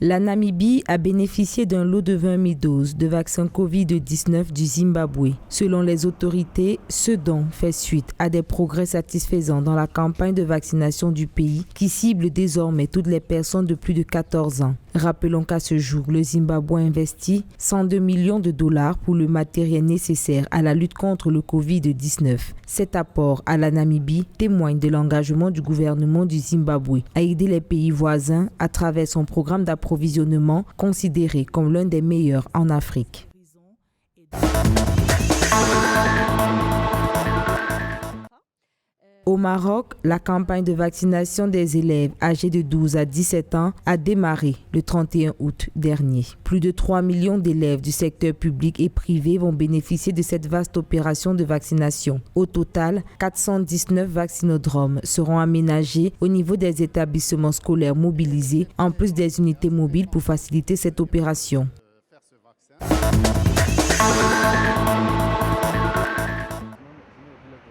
La Namibie a bénéficié d'un lot de 20 000 doses de vaccins Covid-19 du Zimbabwe. Selon les autorités, ce don fait suite à des progrès satisfaisants dans la campagne de vaccination du pays qui cible désormais toutes les personnes de plus de 14 ans. Rappelons qu'à ce jour, le Zimbabwe a investi 102 millions de dollars pour le matériel nécessaire à la lutte contre le Covid-19. Cet apport à la Namibie témoigne de l'engagement du gouvernement du Zimbabwe à aider les pays voisins à travers son programme d'approvisionnement considéré comme l'un des meilleurs en Afrique. Au Maroc, la campagne de vaccination des élèves âgés de 12 à 17 ans a démarré le 31 août dernier. Plus de 3 millions d'élèves du secteur public et privé vont bénéficier de cette vaste opération de vaccination. Au total, 419 vaccinodromes seront aménagés au niveau des établissements scolaires mobilisés, en plus des unités mobiles pour faciliter cette opération.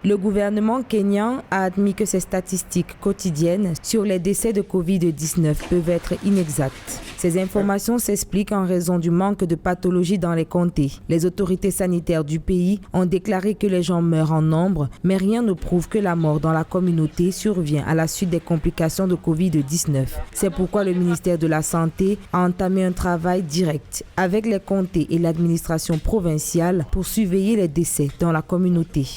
Le gouvernement kényan a admis que ces statistiques quotidiennes sur les décès de Covid-19 peuvent être inexactes. Ces informations s'expliquent en raison du manque de pathologies dans les comtés. Les autorités sanitaires du pays ont déclaré que les gens meurent en nombre, mais rien ne prouve que la mort dans la communauté survient à la suite des complications de Covid-19. C'est pourquoi le ministère de la Santé a entamé un travail direct avec les comtés et l'administration provinciale pour surveiller les décès dans la communauté.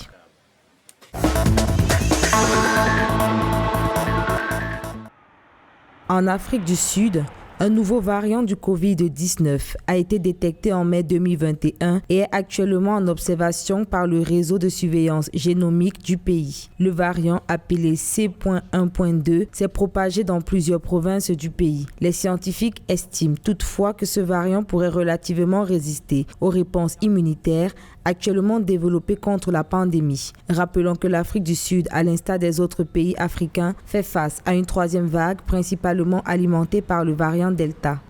En Afrique du Sud, un nouveau variant du Covid-19 a été détecté en mai 2021 et est actuellement en observation par le réseau de surveillance génomique du pays. Le variant appelé C.1.2 s'est propagé dans plusieurs provinces du pays. Les scientifiques estiment toutefois que ce variant pourrait relativement résister aux réponses immunitaires actuellement développées contre la pandémie. Rappelons que l'Afrique du Sud, à l'instar des autres pays africains, fait face à une troisième vague principalement alimentée par le variant Delta.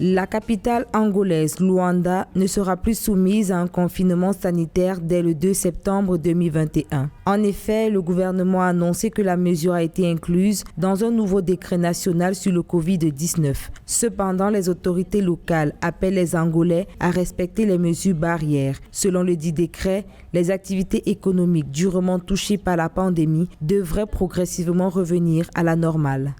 La capitale angolaise, Luanda, ne sera plus soumise à un confinement sanitaire dès le 2 septembre 2021. En effet, le gouvernement a annoncé que la mesure a été incluse dans un nouveau décret national sur le Covid-19. Cependant, les autorités locales appellent les Angolais à respecter les mesures barrières. Selon le dit décret, les activités économiques durement touchées par la pandémie devraient progressivement revenir à la normale.